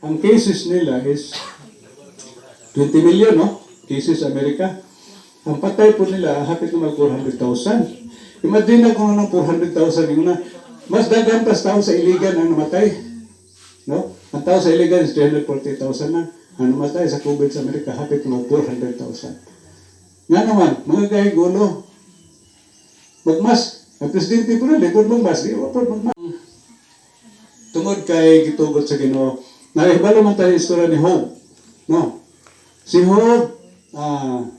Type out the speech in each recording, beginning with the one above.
ang cases nila is 20 million, no? Cases Amerika. Ang patay po nila, hapit na mag 400,000. Imagine na kung anong 400,000 yung na, mas dagang pas tao sa iligan ang namatay. No? Ang tao sa iligan is 340,000 na. Ang namatay sa COVID sa Amerika, hapit na mag 400,000. Nga naman, mga gay gulo, magmas. Ang presidente po rin, likod magmas. Di ba po magmas? Tungod kay gitugot sa Ginoo. Nakibalo man tayo istorya ni Job. No? Si Job,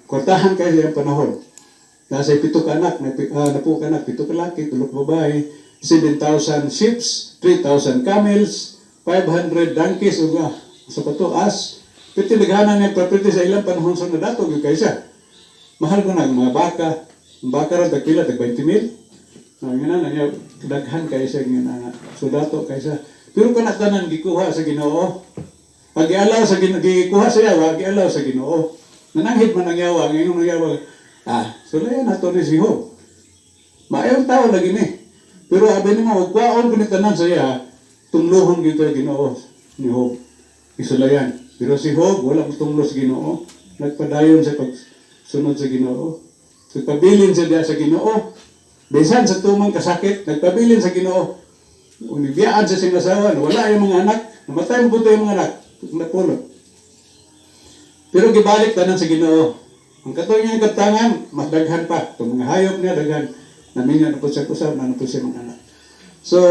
kwartahan kayo sa panahon. Nasa 7 ka anak, napu ka anak, 7 ka laki, 3 babae, 7,000 ships, 3,000 camels, 500 donkeys, sa patuas. Piti naghanan niya property sa ilang panahon sa nadato, yung kaysa. Mahal ko na ang mga baka. Ang baka rin, tagpila, tag 20 mil. Ngayon na, daghan kaysa yung so dato kaysa. Pero kanatanan, gikuha sa Ginoo. Pag i-allow sa Ginoo, gikuha sa yawa, i-allow sa Ginoo. Nananghit man ang yawa, ngayon ang yawa, sulayan nato ni si Job. Maayong tao lagi ni. Pero abay ni mo, huwag kunitanan sa iya, tumluhon gito yung Ginoo ni Job. Isulayan. Pero si Job, wala mo tumlo sa Ginoo. Nagpadayon sa pagsunod sa Ginoo. Nagpabilin sa diya sa Ginoo. Besan sa tumang kasakit, nagpabilin sa Ginoo. Unibiyaan sa singasawan, wala yung mga anak. Namatay mo buto yung mga anak. Napulot. Pero gibalik tanan sa Ginoo. Ang katoy niya katangan, mas daghan pa. Itong mga hayop niya, daghan. Namin na po siya kusap, na po siya mga anak. So,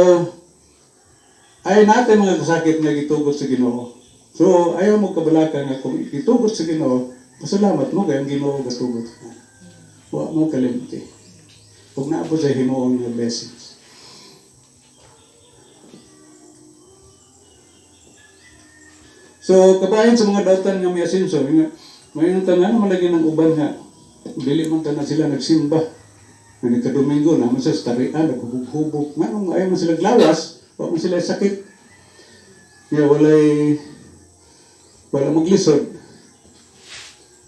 ay natin mga kasakit nga gitugot sa Ginoo. So, ayaw mo kabalaka nga kung gitugot sa Ginoo, pasalamat mo kayang Ginoo gatugot. Huwag mo kalimti. Huwag na po sa himuong nga blessings. So, kabayan sa mga dautan nga may asinso, may tangan na malagi ng uban nga, dili man tanan sila nagsimba. Nga nagka-Domingo naman sa starian, naghubog-hubog. Manong ayaw man sila glawas, wala man sila sakit. Kaya wala maglisod.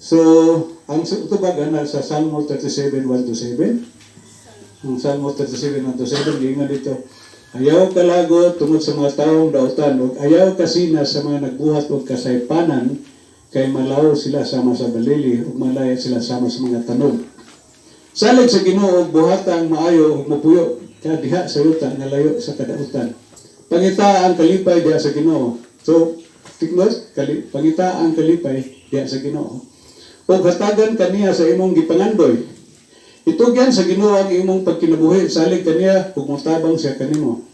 So, ang tubagan na sa Salmo 37, 1-7. Ang Salmo 37, 1-7, gingan dito. Ayaw kalagot tungod sa mga taong dautan, ug ayaw kasina sa mga nagbuhat og kasaypanan, kay malaw sila sama sa balili, ug malaya sila sama sa mga tanog. Salig sa Ginoo og buhatang maayo ug mapuyo, kaya diha sa yuta nga layo sa kadautan. Pangita ang kalipay diha sa Ginoo. So, tignos, pangita ang kalipay diha sa Ginoo. Ug hatagan kaniya sa imong gipangandoy. Itugyan sa Ginoo ang imong pagkinabuhi, salig kaniya ug motabang siya kanimo.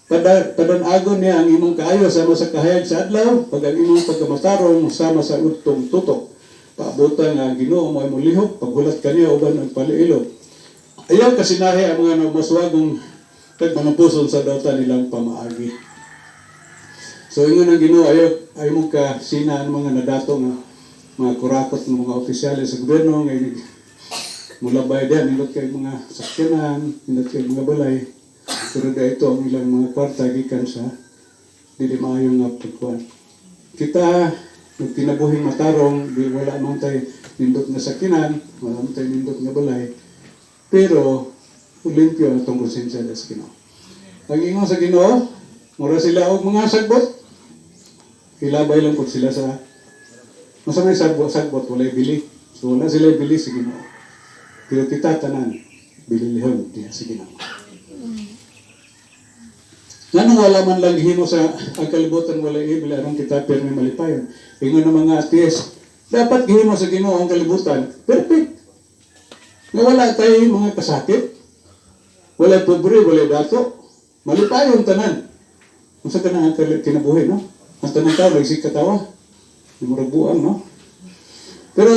Padanagon niya ang imong kaayo sama sa kahayag sa adlaw, pag ang imong pagkamatarong sama sa utong tutok. Paabutan nga ang Ginoo mo imong lihok, paghulat kaniya uban ang paliilog. Ayaw kasinahi ang mga nagmaswagong kagmanapuson sa dautan nilang pamaagi. So ingon ang Ginoo, ayaw mo kasina ang mga nadato nga mga kurakot ng mga opisyales sa gobyerno ngayon. Mula ba yan, nilot kayo mga sakyanan, nilot kayo mga balay. Pero ito ang ilang mga kwarta, gikan sa dili maayong nga pagkuhan. Kita, nagtinabuhing matarong, di wala man tayo nindot na sakyanan, wala man tayo nindot na balay. Pero, ulimpyo na itong konsensya sa Ginoo. Ang ingon sa Ginoo, mura sila og mga sagbot. Kilabay lang po sila sa masamay sagbot, walay bili. So wala sila bili sa Ginoo. Pero kita tanan, bililihon diya sa Ginoo. Ganun wala man lang himo sa ang kalibutan wala ibili arong kita pero may malipayon. Ingon ng mga ateis, dapat gihimo sa Ginoo ang kalibutan. Perfect. Nga wala tayo mga kasakit. Wala pobre, wala dato. Malipayon tanan. Kung sa kanang kinabuhi, no? Ang tanang tao, nagsik katawa. Murabuang, no? Pero,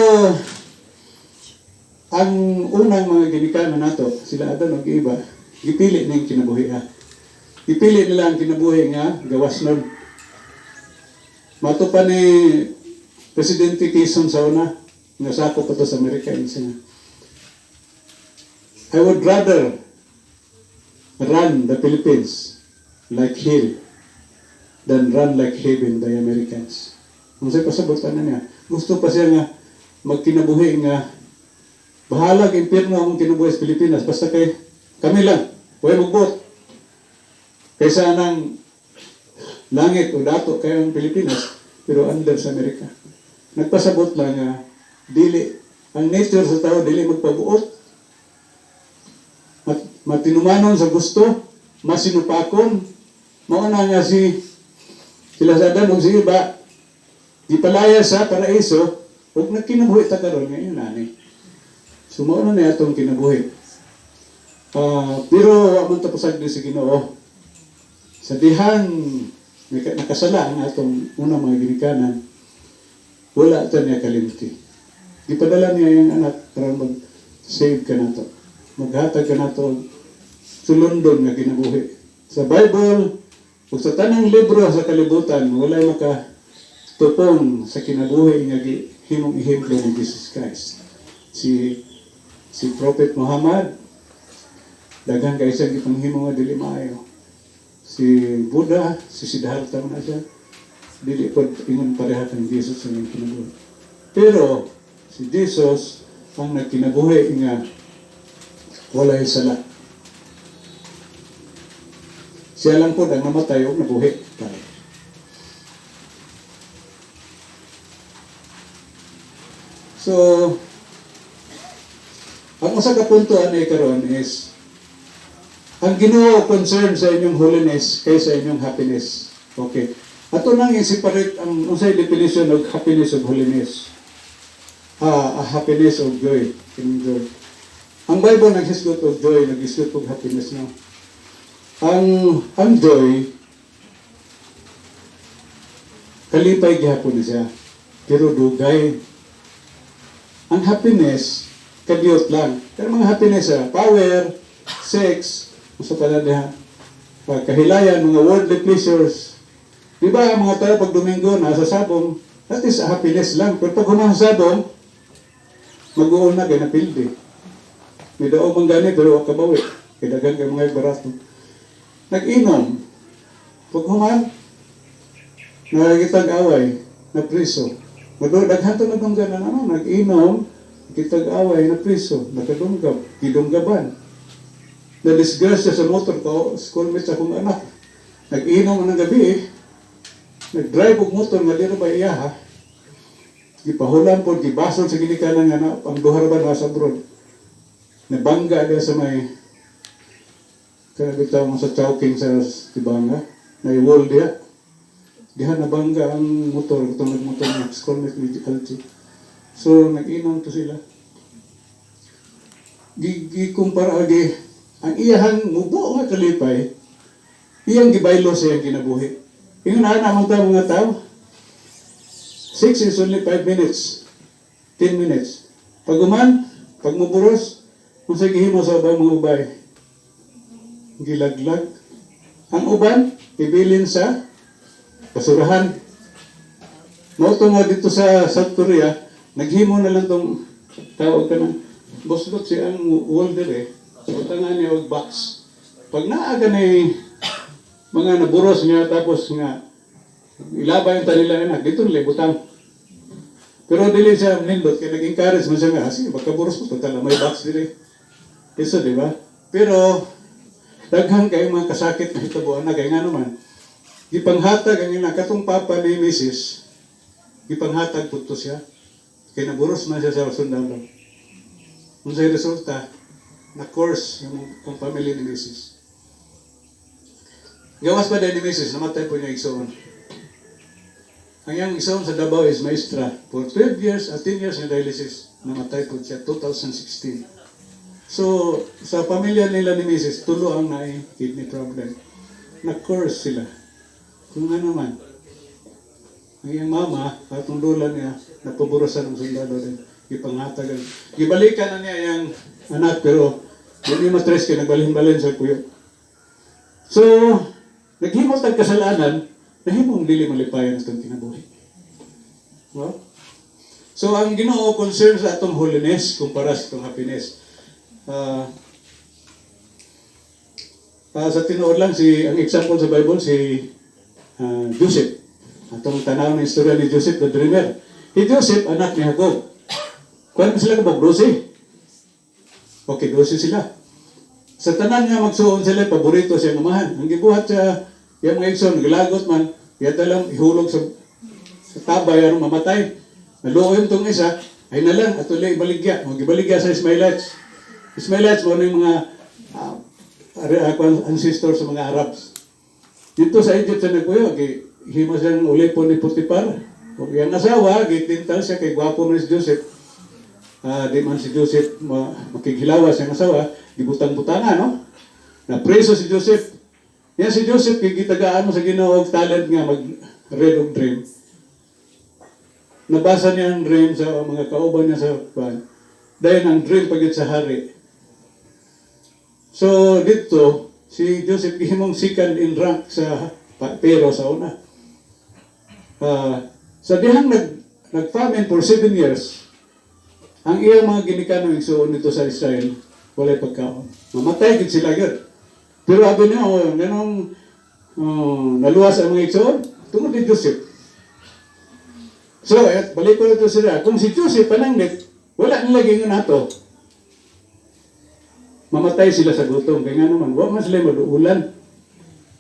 ang unang mga ginikanan nato, sila Adan o iba, gipili na yung kinabuhi ha. Gipili nila ang kinabuhi nga, gawas nun. Mato pa ni Presidente Quezon sa una, nga sako pa to sa Amerika, I would rather run the Philippines like hell than run like heaven by Americans. Kung sa'yo pasabutan na niya, gusto pa siya nga magkinabuhi nga bahalag impyerno ang kinabuhi sa Pilipinas basta kami lang, huwag magbot. Kaysa nang langit o dato kayo ang Pilipinas, pero under sa Amerika. Nagpasabot lang nga, dili, ang nature sa tao, dili magpabuot. Matinumanon sa gusto, masinupakon. Mauna nga sila sa Adan o si iba, di palaya sa paraiso, huwag nagkinabuhi ta karon ngayon nani. So mauna na itong kinabuhi. Pero amang tapusag din si Ginoo. Sa dihang nakasala ang atong unang mga ginikanan, wala ito niya kalimti. Ipadala niya yung anak para mag-save ka na to. Maghatag ka na to sa London nga kinabuhi. Sa Bible, o sa tanang libro sa kalibutan, wala makatupong sa kinabuhi nga himong ihemplo ni Jesus Christ. Si Prophet Muhammad, daghang ka isang ipanghimo nga dili maayo. Si Buddha, si Siddhartha na siya, dili po ingon pareha kang Jesus ang kinabuhi. Pero, si Jesus ang nagkinabuhi nga walay sala. Siya lang po ang namatay o nabuhi tayo. So, ang usa ka punto ani karon is ang Ginoo concern sa inyong holiness kaysa inyong happiness. Okay. Ato nang i-separate ang unsay definition of happiness of holiness. A happiness of joy. Joy. Ang Bible nag-isgot of joy, nag-isgot of happiness no. Ang joy kalipay gihapon siya. Pero dugay. Ang happiness kadiyot lang. Pero mga happiness power, sex, sa pala niya, kahilayan, mga worldly pleasures. Di ba, mga tayo pag Domingo, nasa sabong, that is a happiness lang. Pero pag humang sabong, mag-uol na, gaya na pildi. May daong manggani, pero wag kabawi. Kaya dagan kayo mga barato. Nag-inom. Pag humang, nakikitag away, na priso. Daghan to nagdunggan na naman, nag-inom, nakikitag away, na priso, nakadunggab, kidunggaban. Na-disgrasya sa motor ko, schoolmates akong anak. Nag-inom ng gabi, nag-drive og motor nga dito ba iyaha. Gipahulan po, gibasol sa ginikanan nga na, ang duharaban nasa abroad. Nabangga dia sa may kanabitaw mo sa Chowking sa Tibanga. May wall dia. Diha nabangga ang motor, itong nagmotor ng schoolmate ni Alci. So, nag-inom to sila. Gikumpara agi, ang iyahang mubo nga kalipay, iyang gibaylo sa iyang kinabuhi. Ingon na naman tayo mga tao, 6 is only 5 minutes, 10 minutes. Pag muburos, kung sa gihimo sa ubang mga ubay, gilaglag. Ang uban, ibilin sa basurahan. Mauto nga dito sa South Korea, naghimo na lang itong tawag ka ng boslot siya ang welder So, tangan niya box. Pag naaga na mga naburos niya, tapos nga, ilabay yung tanila na, dito nilibutang. Pero dili siya nindot, kaya nag-encourage mo siya nga, sige, magkaburos mo, total, may box dili. Isa, di ba? Pero, daghang kayo mga kasakit na hitabuan na, kaya nga naman, ipanghatag ang ina, katong papa ni Mrs., ipanghatag po to siya, kaya naburos man siya sa sundalo. Kung sa'yo resulta, na course yung family ni Mrs. Gawas pa din ni Mrs. Namatay po niya igsoon. Ang iyang igsoon sa Davao is maestra. For 12 years, 10 years na dialysis, namatay po siya 2016. So, sa pamilya nila ni Mrs., tulo ang kidney problem. Na-course sila. Kung ano man. Ang iyang mama, katong dula niya, napaburusan ng sundalo din. Ipangatagan. Gibalikan na niya yung anak, pero hindi matres kayo, nagbalhin-balhin sa kuyo. So, naghimot ang kasalanan, nahimong dili malipayan itong kinabuhi. Well, so, ang Ginoo concern sa atong holiness kumpara sa itong happiness. Sa tinuod lang, ang example sa Bible, si Joseph. Atong tanaw na istorya ni Joseph, the dreamer. Si Joseph, anak ni Jacob. Kuwan sila kabog 12. Okay, 12 sila. Sa tanan nga magsuon sila, paborito siya ng amahan. Ang gibuhat siya, yung mga igsoon, naglagot man, Yata lang ihulog sa tabay, ano, mamatay. Naluoy itong isa, ay na lang, at ulit ibaligya. Mag-ibaligya sa Ismailites. Ismailites, mo yung mga ancestors sa mga Arabs. Dito sa Egypt sa nagpuyo, himo siyang ulipon ni Potiphar. Kung yung asawa, gitintal siya kay gwapo na si Joseph. Di man si Joseph makikhilawas yung asawa, gibutang-butangan, no? Na-preso si Joseph. Yan si Joseph, kikitagaan mo sa Ginoo og talent nga mag-read of dream. Nabasa niya ang dream sa mga kauban niya sa pan. Dahil ang dream pagit sa hari. So dito, si Joseph gihimong second in rank sa pero sa una. Sa dihang nag-famine for 7 years, ang iyang mga ginikanon igsuon nito sa Israel, walay pagkaon. Mamatay gid sila gid. Pero abi niya, ganong naluwas ang mga igsuon, tungod ni Joseph. So, balik ko na ito sila. Kung si Joseph pananglit, wala nilagay nga nato. Mamatay sila sa gutom. Kaya nga naman, wala man sila maduulan.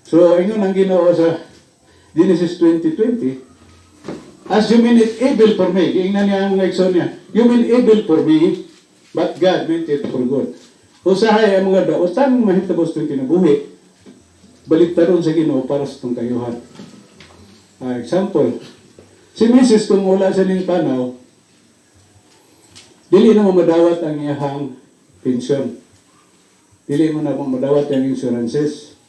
So, ingon ang Ginoo sa Genesis 20:20, as you mean it evil for me. Giingnan niya ang mga igsoon niya. You mean evil for me, but God meant it for good. Usahay ang mga daotan, mahitabos itong kinabuhi. Baliktaron sa Ginoo para sa itong kayuhan. Example, si Mrs. kung wala sa ning panaw, dili na mamadawat ang iyahang pensyon. Dili mo na mamadawat ang insurances.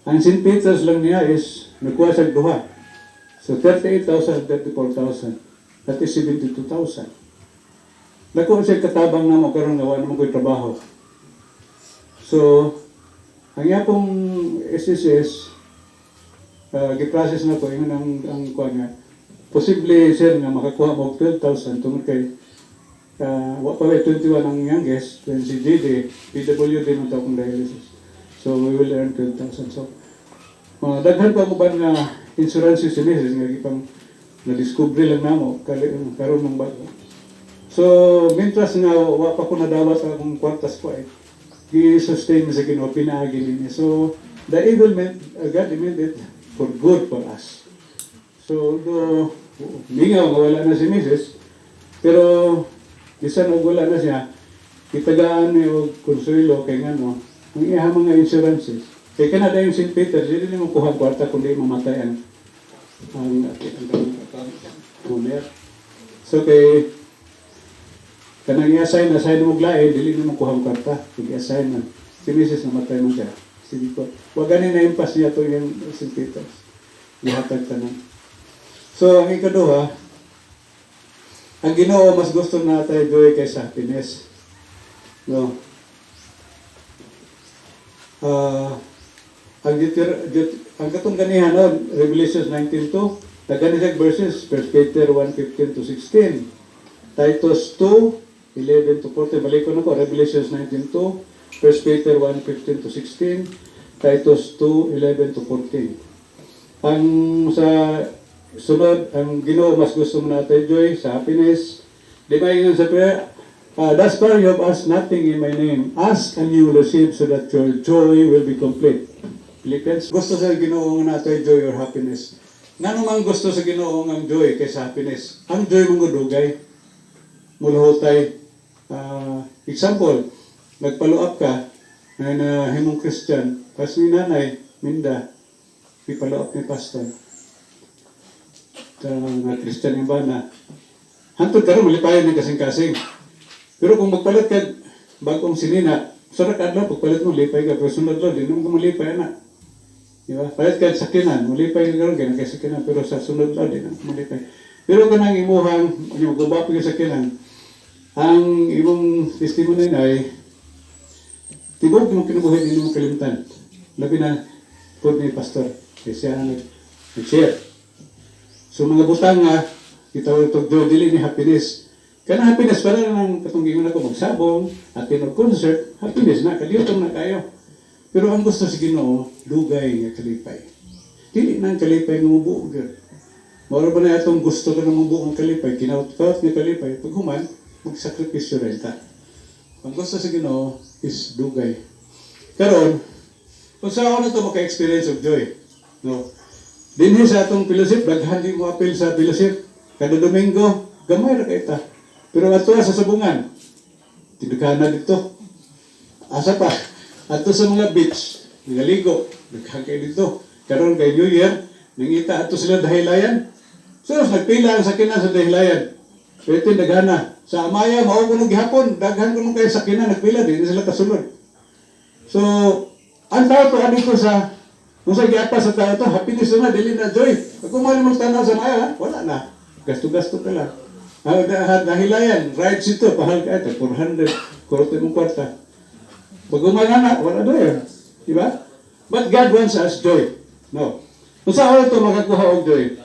Ang St. Peter's lang niya is nagkuha sa duha. So 38,000, 34,000. That is 72,000. Dako siya katabang na mo karon gawa naman ko'y trabaho. So, ang yapong SSS, giprocess na ko, yun ang kuha nga. Posible sir nga makakuha mo 12,000 tungkol kay wapaway 21 ang youngest, when si JD, PWD man ito kung dialysis. So we will earn 12,000. So daghan pa mo ba nga insurance si Mrs. nga ipang na-discover lang namo karon ng bago. So mentras nga wa pa ko nadawat akong kwartas ko gi-sustain sa Ginoo pinaagi niya. So the evil meant God meant it for good for us. So, mingaw nga wala na si Mrs. Pero, bisan og wala na siya, itagaan niya og konsuelo kay nga no, ang iya mga insurances. Kay kanada yung St. Peter, hindi mo kuha kwarta kundi mamatay ang owner. So, kay kanang i-assign mo lain, dili mo kuha kwarta. I-assign man. Si Mrs. namatay mo siya. Sige ko. Wag ganin na impas niya to yung St. Peter. Ihatag tanan. So, ang ikaduha, ang Ginoo mas gusto na tayo joy kaysa happiness. No? Ang katong ganihan, no? Revelation 19:2, taganisag verses, 1 Peter 1:15-16, Titus 2:11-14, balik ko na po, Revelation 19:2, 1 Peter 1:15-16, Titus 2:11-14. Ang sa sunod, ang Ginoo mas gusto mo natin joy sa happiness. Di ba yun sa prayer? Thus far you have asked nothing in my name. Ask and you will receive so that your joy will be complete. Philippians. Gusto sa Ginoo nga natin joy or happiness. Nga naman gusto sa Ginoo ang joy kaysa happiness. Ang joy mong dugay. Muluhotay. Example, nagpaluap ka na himong Christian. Pas ni nanay, minda, ipaluap ni pastor. Mga Christian yung bana. Hantod ka rin, malipayan ng kasing-kasing. Pero kung magpalit ka, bagong sinina, sarak adlaw, pagpalit mo, lipay ka. Pero sunod lang, di naman ka malipay na. Diba? Palit ka sakinan, malipay ka rin, ganang kay sakinan. Pero sa sunod lang, di naman malipay. Pero kanang imuhang, magbabapo ka sakinan, ang imong testimony na ay, tibog mo kinubuhin, hindi mo kalimtan. Labi na, po ni pastor. Kasi siya nag-share. So mga butang nga, kita ko ito, dili ni happiness. Kaya happiness, para lang katunggingon ako magsabong, at concert, happiness na, kaliyotong na kayo. Pero ang gusto sa Ginoo, dugay nga kalipay. Dili na ang kalipay nga mubuo. Mawala ba na itong gusto ka na mubuo ang kalipay, kinaut-kaut nga kalipay, pag human, magsakripisyo rin ka. Ang gusto sa Ginoo is dugay. Karon, kung sa ako na ito maka-experience of joy, no? Dinhi sa atong fellowship, daghan di mo apil sa fellowship. Kada Domingo, gamay ra kay ta. Pero ato sa sabungan, tinaghan na dito. Asa pa? Ato sa mga beach, nagaligo, daghan kay dito. Karon kay New Year, nangita ato sila dahilayan. So, nagpila ang sakinan sa dahilayan. Pero ito daghan na. Sa Amaya, mao ko nung gihapon, daghan ko nung kayo sakinan, nagpila, di sila kasunod. So, ang tao to, dito sa, kung sa giapa sa tao to, happiness na, dili na joy. Kung mali mong tanaw sa Amaya, wala na. Gasto-gasto ka lang. Dahilayan, rides ito, pahal ka ito, 400, kurote mong kwarta. Pag umana, wala na yun. Diba? But God wants us joy. No. Kung saan ito makakuha og joy?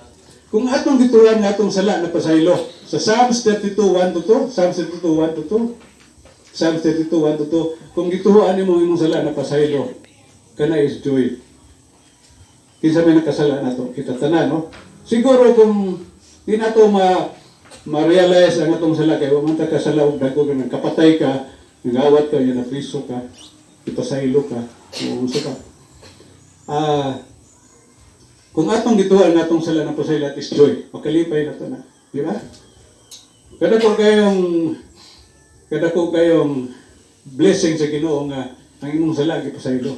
Kung atong gituran nga atong sala na pasaylo, sa Psalms 32:1 to 2, Psalms 32:1 to 2, Psalms 32:1 to 2, kung gituhan mo imong sala na pasaylo, kana is joy. Kinsa may nakasala nato, kita tanan, no? Siguro kung di nato ma-realize ang atong sala kay wa man ta kasala og dagko nga kapatay ka, nagawat ka, na priso ka, ipasaylo ka, uuso ka. Kung atong gituhan nga atong sala na pasaylo at is joy, makalipay na to na, di ba? Kada ko kayong blessing sa Ginoo nga ang imong sala gipasaylo.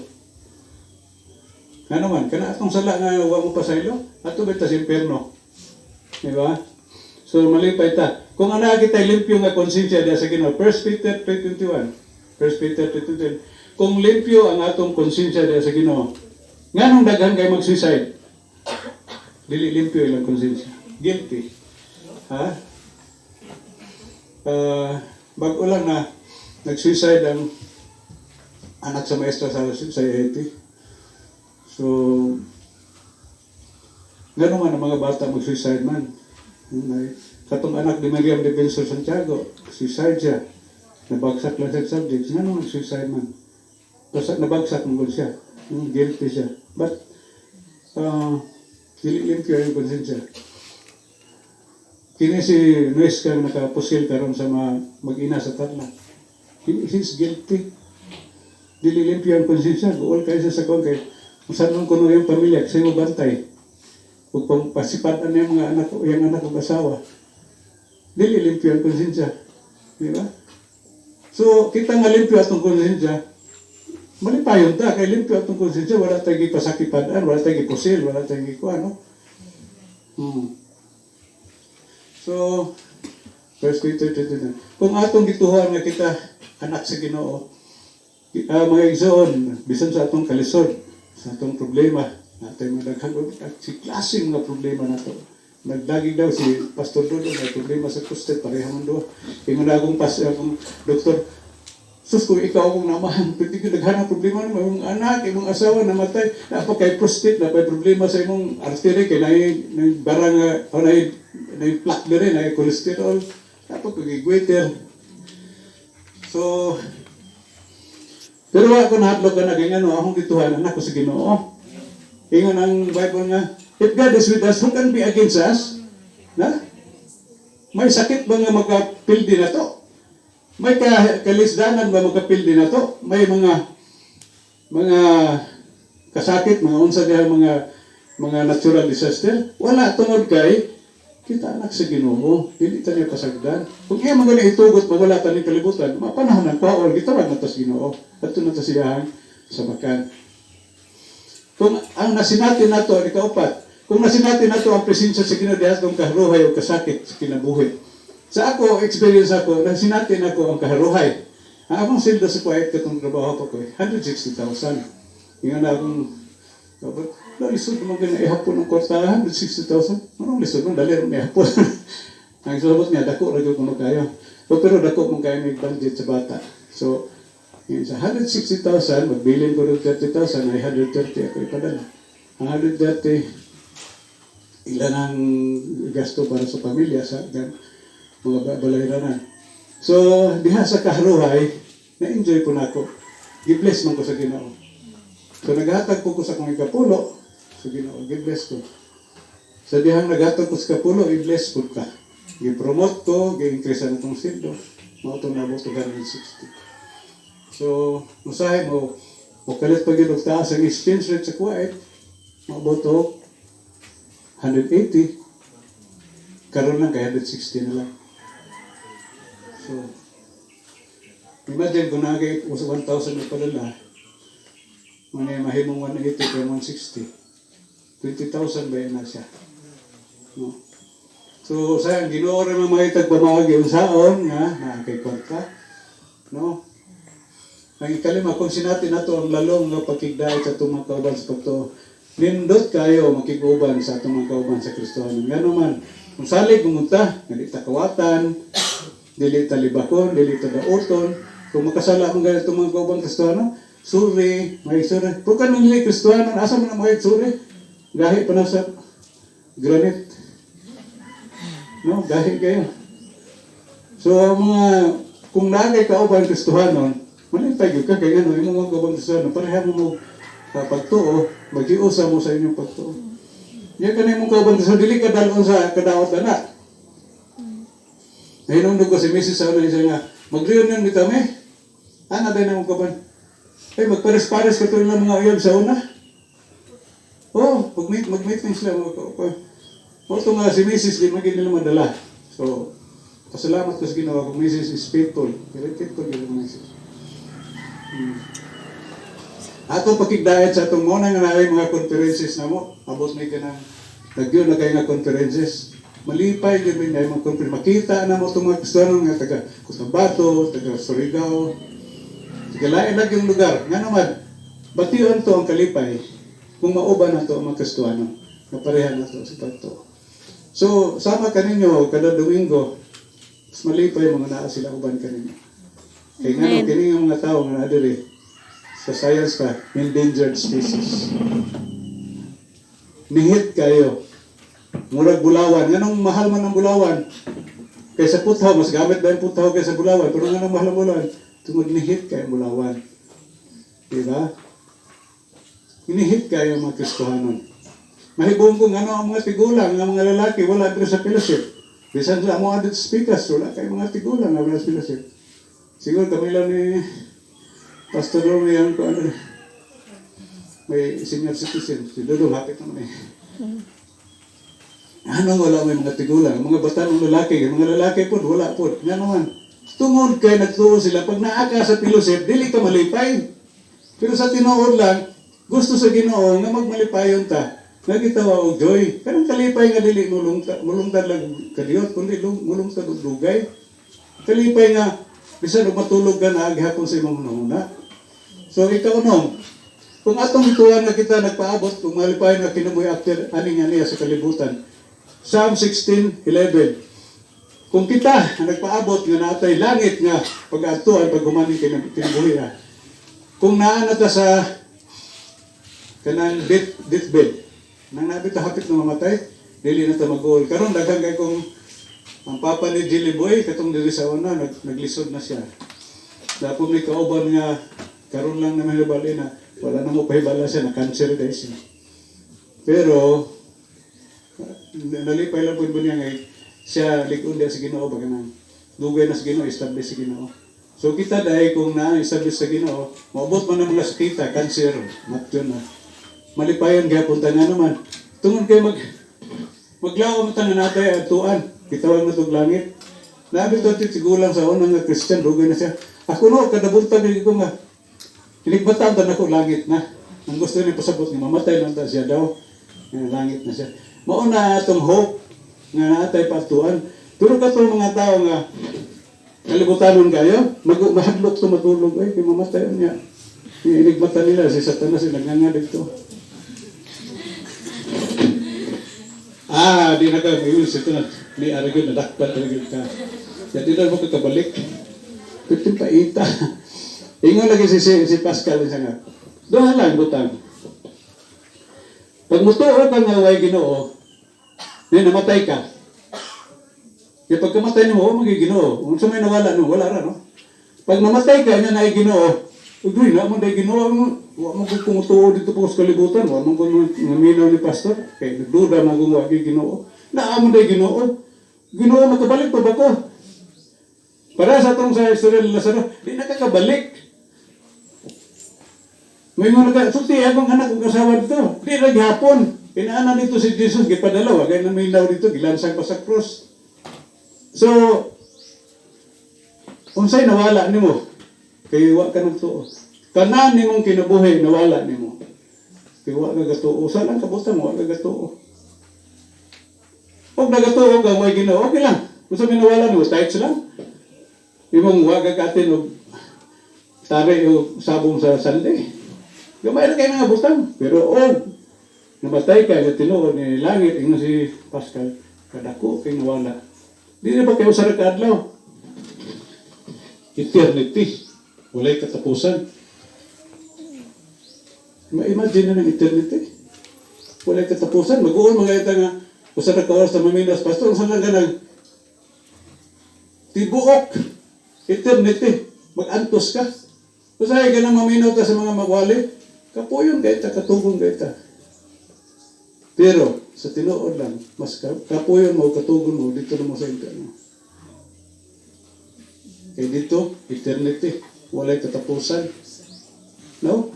Ano man, kana atong sala nga wa mo pasaylo, ato ba ta sa impierno. Di ba? So malipay ta. Kung ana kita limpyo nga konsensya diha sa Ginoo, 1 Peter 3:21. 1 Peter 3:21. Kung limpyo ang atong konsensya diha sa Ginoo, nganong daghan kay mag-suicide? Dili limpyo ilang konsensya. Guilty. Ha? Bago lang na nag-suicide ang anak sa maestra sa IIT. So, gano'n man ang mga bata mag-suicide man. Katong anak ni Miriam de Benson Santiago, suicide siya. Nabagsak lang sa subjects. Gano'n mag-suicide man. Basta nabagsak mo siya. Guilty siya. But, dili-limpyo yung konsensya. Kini si Nuez kang nakapusil karon sa mag-ina sa Tarlac. He's guilty. Dili-limpyo ang konsensya. Guol kayo sa kong kay saan nung kuno yung pamilya kasi mo bantay. Kung pasipatan niya mga anak ko, yung anak kong asawa. Dili-limpyo ang konsensya. Di ba? So, kita nga limpyo atong konsensya. Malipayon ta, kay limpyo atong konsensya, wala tayong ipasakipadan, wala tayong ipusil, wala tayong ikuha, no? So, 1 Peter 3:21. Kung atong gituhan nga kita anak sa Ginoo, mga igsoon, bisan sa atong kalisod, sa atong problema, natin madaghan si klaseng mga problema nato. Nagdagig daw si Pastor Dodo, may problema sa prostate, pareha man doon. Ingon na akong doktor, sus, kung ikaw akong namahan, pwede ko naghanap problema ng imong anak, imong asawa, namatay, napa kay prostate, napay problema sa imong artery, kay barang, o plaque na rin, cholesterol, napa kagigwaiter. So, pero ako nahadlok ka na, ganyan, akong dituhan, anak ko sa Ginoo. Ingon ang Bible nga, if God is with us, who can be against us? Na? May sakit ba nga magkapildi na to? May kalisdanan ba magkapildi na to? May mga kasakit, mga unsa diha mga natural disaster? Wala, tungod kay kita anak sa Ginoo, dili ta niya pasagdan. Kung iya man gani itugot mawala ta ni kalibutan, mapanahon ang kwaol gitawag na ta sa Ginoo. Adto na ta siyang sa bakan. Kung ang nasinatin nato ni kaupat, kung nasinatin nato ang presensya sa Ginoo diha sa kaharuhay o kasakit sa kinabuhi. Sa ako, experience ako, nasinatin ako ang kaharuhay. Ang akong silda sa quiet katong trabaho pa ko, 160,000. Ingon na akong, lisod naman ka na ihapon ng kwarta, 160,000. Anong lisod naman? Dali rin ihapon. Ang sulabot niya, dako, radyo ko kayo. Pero dako mong kayo may budget sa bata. So, yun, sa 160,000, magbilin ko ng 30,000, ay 130 ako ipadala. Ang 130, ilan ang gasto para sa pamilya, sa mga balayranan. So, diha sa kaharuhay, na-enjoy po na ako. I-bless man ko sa Ginoo. So, naghatag po ko sa kong ikapulo, sa Ginoo, i-bless ko. Sa dihang naghatag ko sa kapulo, i-bless po ka. I-promote ko, i-increase na itong sildo. Mautong nabot ko 160. So, masahe mo, kalit pag yun taas ang exchange rate sa Kuwait, mabuto 180. Karoon lang kaya 160 na lang. So, imagine kung nakakit 1,000 na padala, mahimong 180 kaya 160. 20,000 ba yun na siya? No? So, sayang, Ginoo rin ang mga itagpamahagi yung saon nga, nakakay kwarta. No? Ang ikalima, kung sinati na to ang lalong nga pagkigdait sa itong mga kauban sa pagto, nindot kayo makiguban sa itong mga kauban sa Kristohanon. Nga naman, kung salig kumunta, dili ta kawatan, dili ta libakon, dili ta dauton, kung makasala kung ganito mga kauban Kristohanon, suri, may suri. Kung ka nung Kristohanon, asa mo na mga suri? Gahi pa na sa granite. No, gahi kayo. So, mga, kung nagay kauban Kristohanon, malipay yun ka kaya ano, yung mga kauban Kristohanon, pareha mo pagtuo, mag-iusa mo sa inyong pagtuo. Yan ka na yung kauban Kristohanon, dili ka dalon sa kadaot na. Nahinundog ko si Mrs. sa una siya nga, mag-reunion dito kami. Ano tayo na mong kauban? Eh, magpares-pares ka tuloy ng mga uyab sa una. Oh, mag-meet sila mga kauban. O ito nga si Mrs. di maging nila madala. So, pasalamat ko sa ginawa ko. Mrs. is faithful. Very faithful yung Mrs. Ato pakigdayat sa itong muna nga na mga conferences na mo. Abot may ka ng nagyo na kayo nga conferences. Malipay din may mga conferences. Makita na mo itong mga Kristohanon nga taga Cotabato, taga Surigao. Taga lain-lag yung lugar. Nga naman, batiyon to ang kalipay kung mauban na to ang mga Kristohanon. Naparehan na to sa pagto. So, sama ka ninyo kada Domingo, mas malipay mga naa sila uban ka ninyo. Kaya nga no, kining yung mga tao nga nadiri sa science ka, endangered species. Nihit kayo. Murag bulawan. Ganong mahal man ang bulawan. Kaysa puthaw, mas gamit ba yung puthaw kaysa bulawan? Pero nga mahal ang bulawan, tungod nihit kayo bulawan. Diba? Inihit kayo mga Kristohanon. Mahibong kung ano ang mga tigulang, ang mga lalaki, wala dito sa fellowship. Bisan sa mga adult speakers, wala kayo mga tigulang na wala sa fellowship. Siguro kami lang ni Pastor Romy ang ano, may senior citizen. Si Dudong, hapit naman eh. Anong wala may mga tigulang? Mga batanong lalaki. Mga lalaki po, wala po. Nga naman. Tungod kayo nagtuo sila. Pag naaka sa fellowship, dili ka malipay. Pero sa tinuod lang, gusto sa Ginoo nga magmalipayon ta. Nagitawa og joy. Kanang kalipay nga dili mulungtad lang kadiyot, kundi mulungtad og dugay. Kalipay nga bisan og matulog ka na gihapon sa imong hunahuna. So ikaw nung kung atong ituan nga kita nagpaabot kung malipay nga kinabuhi after aning niya sa kalibutan. Psalm 16:11. Kung kita nagpaabot nga natay langit nga pag-atuan pag humaning kinabuhi. Kung naa na ta sa kanang deathbed, nang nabit hapit na mamatay, dili na ta mag-uol. Karon daghang kay kung ang papa ni Jilly Boy katong diri sa una naglisod na siya. Dapat may kauban nga karon lang na mahibali na wala na mo pahibala siya na cancer dahil siya. Pero nalipay lang po niya nga siya likod sa Ginoo baga nang dugay na sa Ginoo, establish sa Ginoo. So kita dahil kung na-establish sa Ginoo, maabot man ang mga sakita, cancer, matyon na. Malipayan kaya punta nga naman. Tungod kayo maglawa mo tangan natay at tuan. Kitawag na itong langit. Nabi ito tigulang sa unang nga Christian, dugay na siya. Ako no, kadabuntag ko nga. Hinigbatan ta na ko langit na. Ang gusto niya pasabot niya, mamatay lang ta siya daw. Langit na siya. Mauna itong hope nga natay patuan. Pero ka itong mga tao nga kalibutanon kayo, mahadlok ito matulog. Ay, mamatay niya. Hinigmatan nila, si Satanas, nagngangalig ito. Di na ka, ito na, ni Aragon, nadakpan talaga ka. Jadi na mo kakabalik. Pitin pa ita. Ingon lagi si Pascal siya nga. Doon lang, butang. Pag mutuo ka nga way Ginoo, namatay ka. Kaya pag kamatay mo, magiginoo. Kung sa may nawala, no, wala ra, no? Pag namatay ka, na ay Ginoo, uy, na mo dahil Ginoo, wa mo kung mutuo dito po sa kalibutan, wa mo kung naminaw ni Pastor, kaya nagduda mo kung wagi Ginoo. Naamon dahil Ginoo. Ginoo, makabalik pa ba ko? Para sa itong sa istorya ng Lazaro, di nakakabalik. May mga sulti, akong anak kong kasawa dito, di naghapon. Inaana dito si Jesus, gipadala, wagay na may ilaw dito, gilansang pa sa cross. So, unsay nawala nimo? Kay wa ka nagtuo. Tanan nimong kinabuhi, nawala nimo. Kay wa ka gatuo. Saan ang kabutan mo, wa ka gatuo. Huwag nagatuo ka, may Ginoo, okay lang. Kung sa minawala nimo, tights lang. Imong wa ka katin o tari o sabong sa Sunday. Gamay na kayo nga butang. Pero namatay ka, tinuod ni langit, ingon si Pascal, kadako kay nawala. Di na ba kayo sa rakadlaw? Eternity. Walay katapusan. Ma-imagine na ng eternity. Walay katapusan. Mag-uon mga ita nga, usa na kawas na maminas, pastor, saan lang ganag? Tibuok. Eternity. Mag-antos ka. Usahay ka na maminaw ta sa mga magwali. Kapuyon ka ita, katugong ka ita. Pero, sa tinuod lang, mas kapuyon mo, katugon mo, dito na mo sa interno. Kaya dito, eternity. Walay katapusan. No?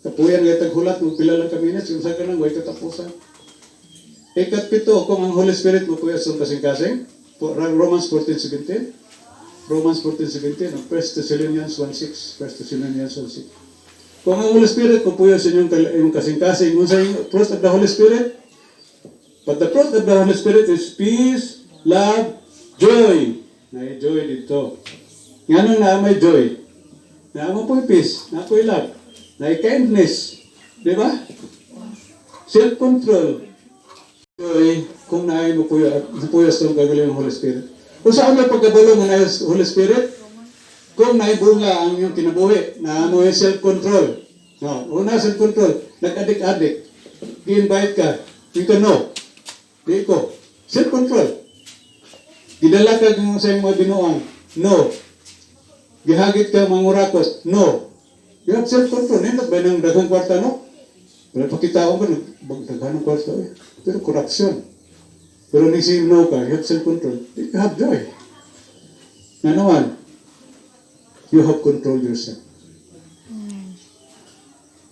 Kapuyan nga taghulat, magpila lang kami na, sinusa ka lang, walay katapusan. Ikatpito, kung ang Holy Spirit mo puya sa kasing-kasing, Romans 14:17, Romans 14:17, 1 Thessalonians 1:6, 1 Thessalonians 1:6. Kung ang Holy Spirit kung puya sa inyong kasing-kasing, kung sa fruit of the Holy Spirit, but the fruit of the Holy Spirit is peace, love, joy. May joy dito. Nga na may joy. Na mo po'y peace, na po'y love, na kindness. Di ba? Self-control. Joy, kung naay mo puya sa gagaling ng Holy Spirit. Kung saan may pagkabulong ng Holy Spirit, kung naibunga ang iyong kinabuhi, na mo yung self-control. No, una self-control, nag-adik-adik. Gi-invite ka, hindi ka no. Di ko. Self-control. Gidala ka sa iyong mga binuang, no. Gihagit ka mga urakos, no. You have self-control. Hindi ba ng daghang kwarta, no? Wala pakitaon ka, daghang kwarta. Pero corruption. Pero nisi no ka, you have self-control. You have joy. Nga naman, you have control yourself.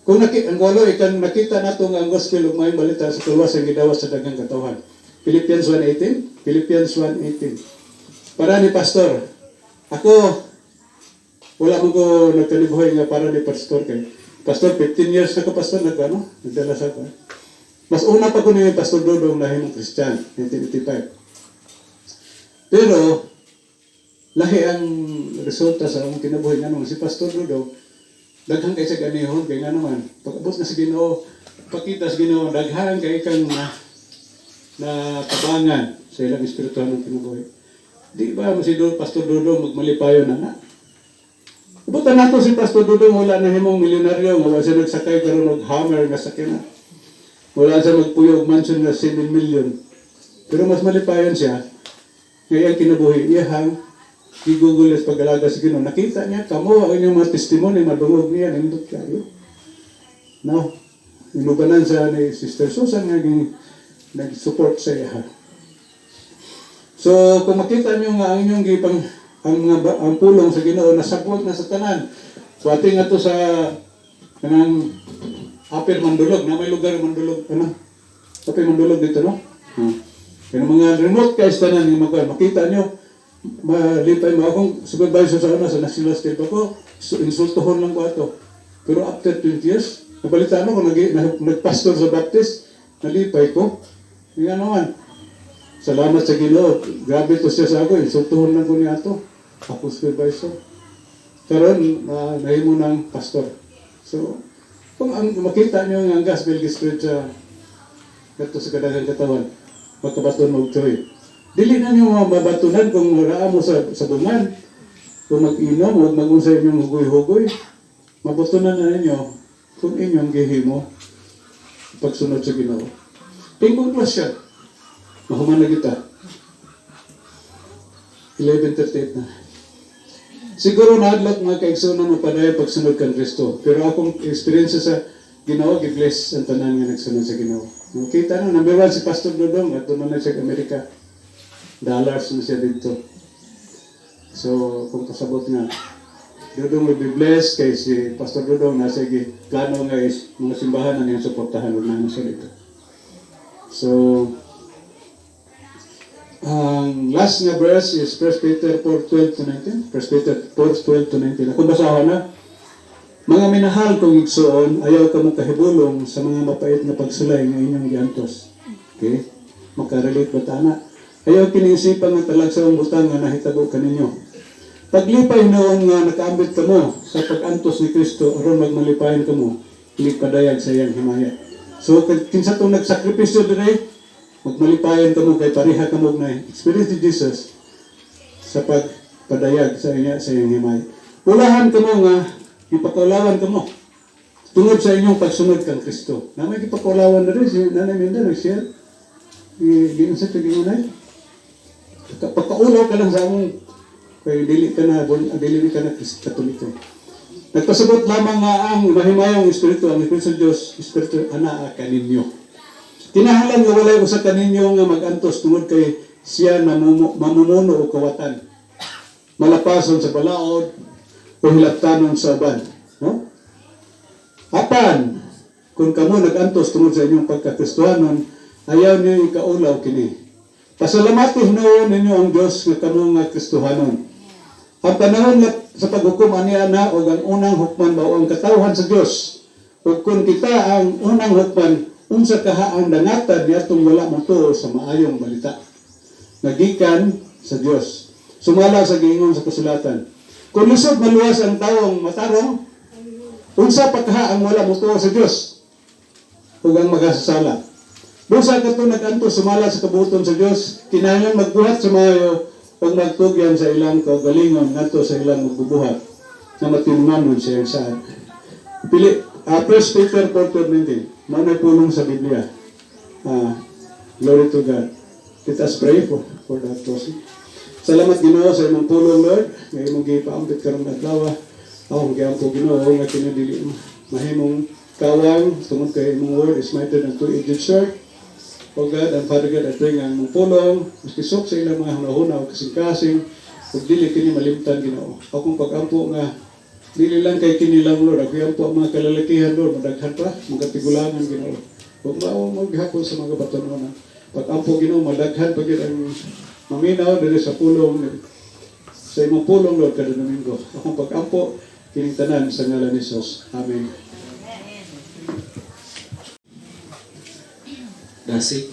Kung ang walo, ikan nakita nato nga ang gospel of may balita sa tuwas ang gidawas sa dagang katawhan. Philippians 1:18. Philippians 1:18. Para ni pastor, ako, wala mo ko nagkalibuhay nga para ni pastor kay. Pastor, 15 years na ka pastor, nagdala sa ka. Mas una pa ko ni Pastor Dodong na himong Christian, 1985. Pero, lahi ang resulta sa akong kinabuhi nga naman. Si Pastor Dodong, daghang kay sa ganihon, kaya nga naman, pag-abot na sa Ginoo, pakita sa Ginoo, daghang kay kang na tabangan sa ilang espiritual ng kinabuhi. Di ba si Pastor Dodong magmalipayon na? Ibutan nato si Pastor Dodong, wala na himong milyonaryo, wala siya nagsakay karon og hammer nga sakina. Wala siya magpuyog mansion na 7 million. Pero mas malipayon siya, ngayon kinabuhi, iyahang i-google sa pag-alaga sa Ginoo. Nakita niya, kamo, ang inyong mga testimony, madungog niya, nindot kayo. No? Inubanan siya ni Sister Susan nga nag-support sa iya. So, kung makita niyo nga ang inyong ang pulong sa Ginoo, nasabot na sa tanan. So, ating nga to sa kanang Apir Mandulog, na may lugar Mandulog, Apir Mandulog dito, no? Kaya mga remote guys tanan yung makita nyo, malipay mo akong supervisor sa una sa National State ako, insultohon lang ko ato. Pero after 20 years, nabalitaan ako, nagpastor sa Baptist, nalipay ko. Nga naman, salamat sa Ginoo, grabe to siya sa ako, insultohon lang ko niya ato. Ako supervisor. Karon, nahimo ng pastor. So, kung makita nyo ang gospel gispirit sa kato sa kadagang katawan, magkabaton mo joy. Dili na nyo mabatunan kung maraa mo sa bungan. Kung mag-inom, huwag mag-unsay inyong hugoy-hugoy. Mabatunan na ninyo kung inyong gihimo pagsunod sa Ginoo. In conclusion, mahuman na kita. 11:38 na. Siguro naadlot mga kaigsunan mo padaya pagsunod kang Kristo. Pero akong experience sa Ginoo, gi-bless ang tanan nga nagsunod sa Ginoo. Nakita na, number 1 si Pastor Dodong, at doon na siya Amerika. Dollars na siya dito. So, kung kasabot nga, Dodong will be blessed kay si Pastor Dodong nasa plano nga is mga simbahan na niyang suportahan. Huwag na siya dito. So, ang last nga verse is 1 Peter 4:12 to 19. 1 Peter 4:12 to 19. Kung basahon na, mga minahal kong igsoon, ayaw ka mong kahibulong sa mga mapait na pagsulay ng inyong giantos. Okay? Makarelate ba tana? Ayaw kinisipan nga talagsawang butang nga nahitabo kaninyo. Paglipay noon nga nakaambit ka mo sa pag-antos ni Kristo aron magmalipayan ka mo, hindi padayag sa iyang himaya. So, kinsa itong nagsakripisyo dire, magmalipayan ka mo kay pareha ka mo na experience ni Jesus sa pagpadayag sa iyang himaya. Ulahan ka mo nga, ipakaulawan ka mo tungod sa inyong pagsunod kang Kristo. Na may ipakaulawan na rin, si Nanay Minda nag-share. Hindi sa tiginunay. Pagkaulaw ka lang sa among kaya dili ka na Katoliko. Nagpasabot lamang nga ang mahimayong Espiritu, ang Espiritu Diyos, Espiritu Anaa kaninyo. Kinahanglan nga walay usa kaninyo nga mag-antos tungod kay siya na mamumuno o kawatan. Malapason sa balaod o hilabtanon sa uban. No? Apan, kung kamo nag-antos tungod sa inyong pagkakristuhanon, ayaw niyo ikaulaw kini. Pasalamatin noon ninyo ang Diyos nga kamo nga Kristohanon. Ang panahon nga sa paghukom aniya na o ang unang hukman mao ang katawhan sa Diyos. O kung kita ang unang hukman, unsa kaha ang dangatan niadtong wala mo tuo sa maayong balita. Nagikan sa Diyos. Sumala sa giingon sa kasulatan. Kung lisod maluwas ang tawong matarong, unsa pa kaha ang wala mo tuo sa Diyos? Ug ang magasasala. Busa ka ito nag-antos sumala sa kabuton sa Diyos, kinahanglan magbuhat sa maayo pag magtugyan sa ilang kaugalingon nato sa ilang magbubuhat na matinumanon siya saan. Pili, 1 Peter 4:19, manay pulong sa Biblia. Glory to God. Let us pray for that person. Salamat Ginoo sa imong pulong, Lord. Nga imong gipaambit karong adlaw. Ako gyampo Ginoo nga kinadili mahimong kawang tungod kay imong word is mighty and two-edged sword. O God, and Father God, I pray nga mong pulong, maski sok sa ilang mga hunahuna o kasing-kasing, kung dili kini malimtan Ginoo. Akong pag-ampo nga, dili lang kay kini lang, Lord. Ako yan po ang mga kalalakihan, Lord, madaghan pa, mga tigulangan Ginoo. Huwag maghapon sa mga batonon. Pag-ampo Ginoo, madaghan pa ang maminaw dali sa pulong, sa imong pulong, Lord, kada Domingo. Akong pag-ampo, kining tanan sa ngalan ni Jesus. Amen. Dasig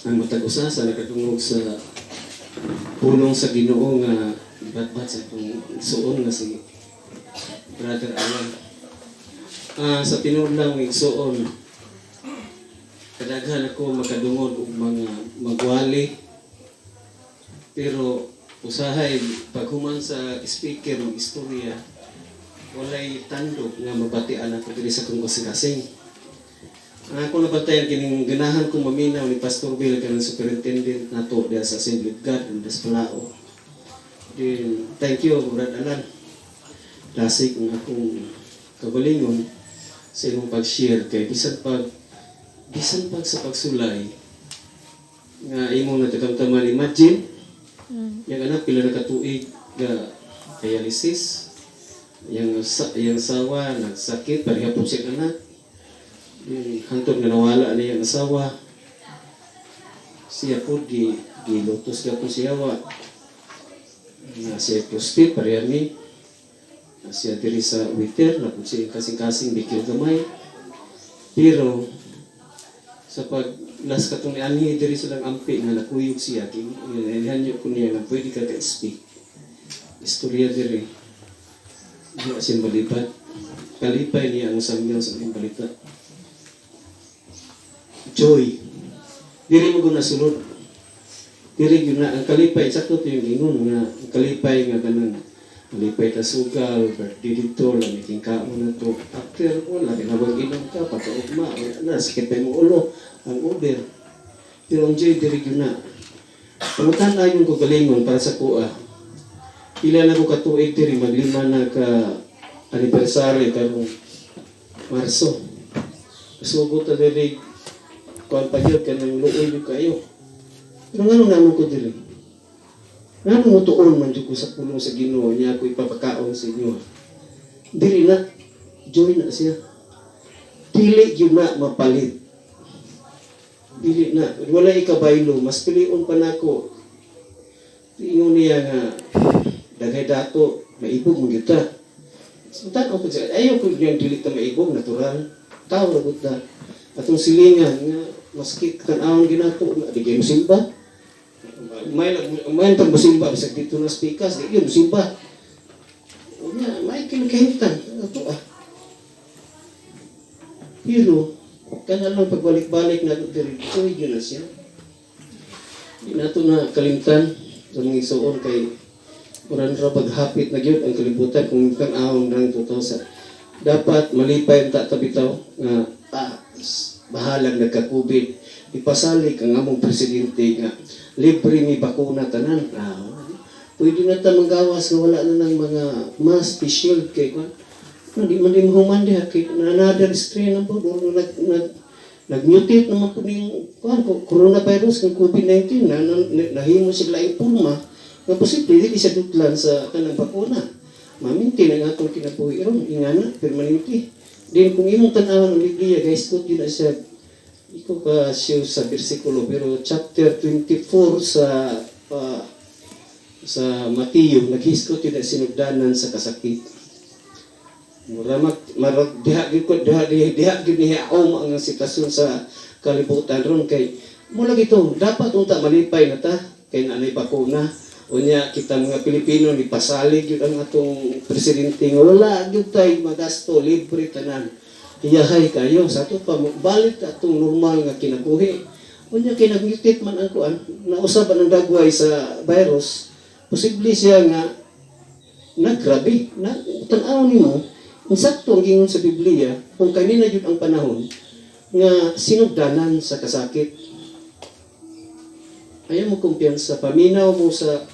ang matag usa sa nakatungog sa pulong sa Ginoo nga batbat sa itong igsuon nga si Brother Alan. Sa tinuod lang igsuon, kadaghan ako makadungod og mga magwali, pero usahay paghuman sa speaker ng istorya walay tandog nga mabatian ako diri sa kong kasing-kasing. Ako nabatayan kining ganahan kong maminaw ni Pastor Bill kanang superintendent nato diya sa Assembly of God in Despalao. Then thank you Brother Alan. Lasig ng akong kabalingon sa imong pag-share kay bisan pag sa pagsulay nga imong natakamtaman. Imagine yung anak pila na katuig nga dialysis, yung asawa nagsakit pareha po siya anak. Hantod nga nawala niya ang asawa, siya po gilutos ka po siya na siya prospect pareha ni siya diri sa witer na po siya kasing-kasing bikil gamay, pero sa pag las katong ni ani diri silang ampi nga nakuyog siya kinahanglan ko niya nga pwede ka ka-speak istorya diri diya siya malipat kalipay niya ang sangyaw sa iyang balita. Joy. Diri mo gud nasulod. Diri gyud na ang kalipay sakto to yung ingon nga ang kalipay nga kanang kalipay ta sugal birthday dito lang iking kaon na to after wala ginawag inom ka pagkaugma na sakit pa mo ulo ang uber. Pero ang joy diri gyud na. Pamutan ayon ko galingon para sa kuha. Pila na ko katuig diri maglima na ka anniversary karong Marso. Sugot ta diri kuan pagyod kanang luoy yung kayo. Pero nga naman ko dili. Nga mo tuon man ko sa pulong sa Ginoo niya ako ipapakaon sa inyo. Dili na. Joy na siya. Dili yun na mapalit. Dili na, wala ikabaylo, mas pilion pa nako. Ingon niya nga, dagay dato, maibog mo kita. So, tanaw ko siya, ayaw ko niyang dili ta maibog, natural. Tao na ta. Atong silingan, nga, maski kanawang ginato, di kayo musimba. May pag musimba, bisag dito na speakers, di kayo musimba. May kinakahintan, ito Pero, kana lang pagbalik-balik na diri, yun na siya. Di na ito na kalimtan sa mga isuon kay Oran ra paghapit na gyud ang kalibutan kung tan-awon ng 2000. Dapat malipay ang tatabitaw nga bahalag nagka-COVID. Ipasalig ang among presidente nga libre ni bakuna tanan. Pwede na ta manggawas nga wala na ng mga mass shield kay kwan. Di man din human diha kay another strain na po nag-mutate naman po yung coronavirus ng COVID-19 na nahimo sila yung pulma nga posible di siya dutlan sa kanang bakuna. Maminti na nga itong kinabuhi ron, ingana, permanente. Then kung imong tanawan ang Biblia, guys, kung yun na siya, ikaw ka siya sa versikulo, pero chapter 24 sa Mateo, naghiskot yun na sinugdanan sa kasakit. Diha gyud niya ang sitwasyon sa kalibutan ron kay mula gito dapat unta malipay na ta kay nanay bakuna unya kita mga Pilipino ni pasalig gyud ang atong presidente nga wala gyud tay magasto libre tanan iyahay kayo sa ato pa balik atong normal nga kinabuhi unya kay nagmutate man ang kuan nausab ang dagway sa virus posible siya nga naggrabe na tan-aw nimo. Insakto ang gingon sa Biblia, kung kanina yun ang panahon, nga sinugdanan sa kasakit. Ayaw mo kumpiyansa, paminaw mo sa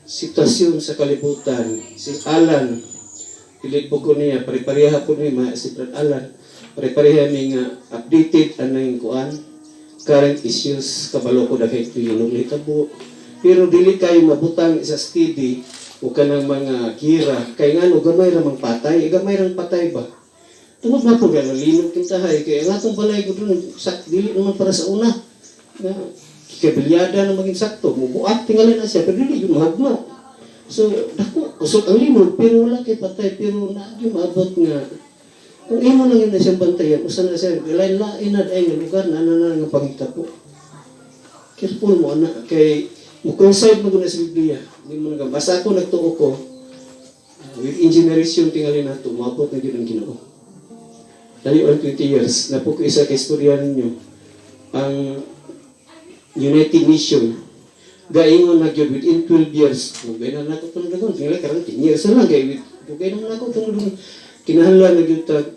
sitwasyon sa kalibutan. Si Alan, pilipog ko niya, pare-pareha po niya, si Brad Alan, pare-pareha niya updated anong kuan, current issues, kabalo ko na kayo yung litabo. Pero dili kayo mabutang sa steady, o kanang mga gira, kay nga no, gamay ramang patay, gamay rang patay ba? Tungod na po gano'n, linog kintahay, kaya nga itong balay ko doon, dili naman para sa una, na kikabilyada na maging sakto, mubuat, tingalin na siya, pero dili yung mahagma. So, dako, kusog ang linog, pero wala kay patay, pero na yung maabot nga, kung imo lang yun na siyang bantayan, usan na siya, lain-lain na ay nga lugar, na nga pangita po. Careful mo, anak, kay mukonside mo na sa Biblia. Hindi mo nagam. Basta ako nagtuo ko, with engineerisyon tingali na ito, mabot na yun ang Ginoo. Layo ang 20 years, na po ko isa kay istorya ninyo, ang United Nation, gaingon na yun within 12 years, gay na ako itong nagon, tingali karang 10 years na lang, gay naman ako itong nagon, kinahanlan na yun tag,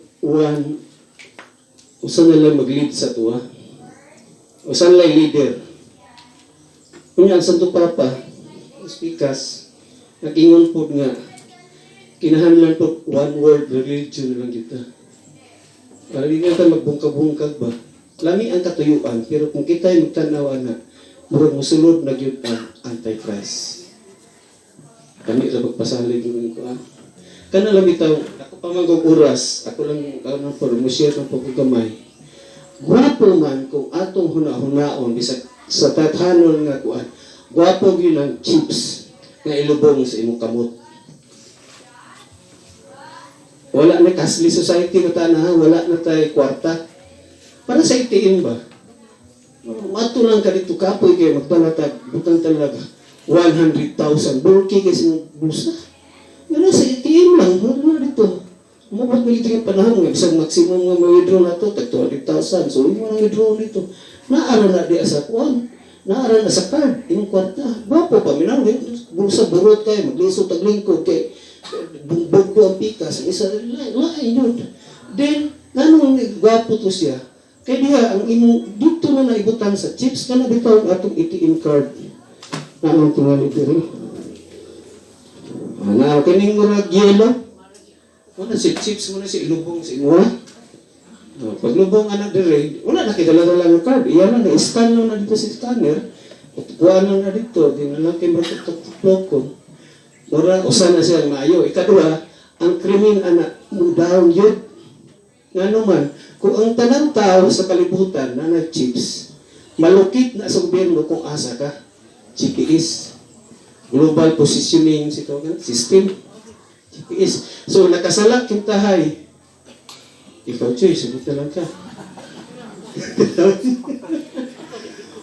usan na lang mag-lead sa tuwa, usan lang leader. Kung ang Santo Papa, speakers, nag-ingon po nga, kinahanlan po one world religion lang kita. Para hindi nga magbungkag-bungkag ba? Lami ang katuyuan, pero kung kita ay magtanawa na, murag musulod na yun ang Antichrist. Kami sa magpasalig yun ko. Kana lang bitaw, ako pa manggong oras, ako lang share ng pagkagamay. Gwapo man kung atong huna-hunaon, bisag sa tathanon nga kuan, gwapo yun ang chips nga ilubong sa imong kamot. Wala na cashless society na tanahan, wala na tayo kwarta. Para sa ATM ba? Mato lang ka dito kapoy kayo, magtalatag, butang talaga, 100,000. Bulky kasi ng bulsa. Wala sa ATM lang, wala dito. Umabot mo dito yung panahon, isang maximum nga ma-withdraw na ito, tag 200,000. So, yung mga withdraw dito, naara na di sa kuwan. Naara na sa card, yung kwarta. Bapo pa, minang, bulsa burot kayo, magliso taglingkod kay bugbog ko ang pikas, isa lain yun. Then, nanong gwapo to siya, kaya diha, ang imong, dito na naibutan sa chips, ka na dito ang atong ATM card. Nanong tingali dito. Ano, kaning murag yelo, wala si chips mo na si ilubong si mo. Pag lubong anak dire, wala na kidala-dala ng card. Iyan na, scan lang na dito sa scanner. At kuhaan lang na dito. Di na lang kayo magtutok ko. Mura, usan na siya maayo. Ikadua, ang krimen anak, down yun. Nga naman, kung ang tanang tao sa kalibutan na nag-chips, malukit na sa gobyerno kung asa ka. GPS. Global Positioning System. GPS. So, nakasalak yung tahay. Ikaw, Choy, sagot na lang ka.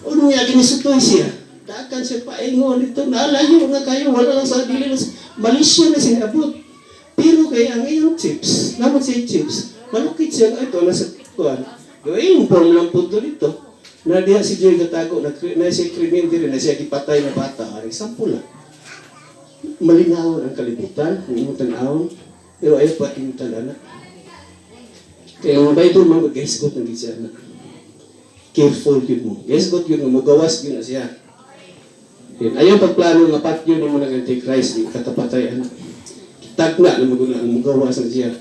Ano nga, ginisutoy siya. Dakan siya paingon ito. Naalayo nga kayo. Wala lang sa dili. Malaysia na sinabot. Pero kaya ang iyong chips, naman siya chips, malukit siya. Ito, nasa kuhan. Gawin, form lang po dito. Na diha si Joy Gatago, na siya krimen din, na siya gipatay na bata. Example lang. Malinawan ang kalibutan, ang imong tan-awon, pero ayaw pa imong tan-ana. Kaya ang Bible man mag-esgot ng siya na. Careful yun mo. Esgot yun mo, gawas yun na siya. Ayaw pagplano nga patyo ni mo ng Antichrist, yung katapatayan. Tagna na ang gawas na siya.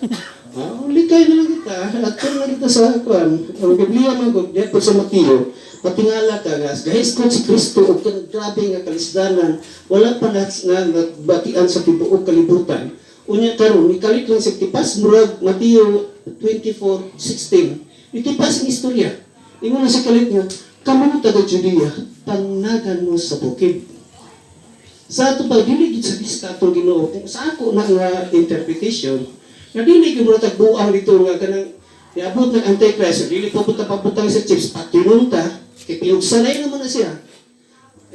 Likay na lang kita, atur na kita sa kuan. Ang Biblia magod, dito sa Mateo, patingala ka nga, guys, kung si Kristo, o grabe nga kalisdanan, wala pa na batian sa tibuok kalibutan. Unya karon ikalit lang sa tipas, murag Mateo 24:16. Itipas ang istorya. Ingon na sa kalit nga, kamu taga Judea, pangnagan mo sa bukid. Sa ato pagdiligid sa diskatong Ginoo, kung sa ako na nga interpretation, nadilig yung mga tagbuang dito nga kanang iabot ng Antichrist, dili po pabutang sa chips, patinunta, kay pinugsanay naman na siya.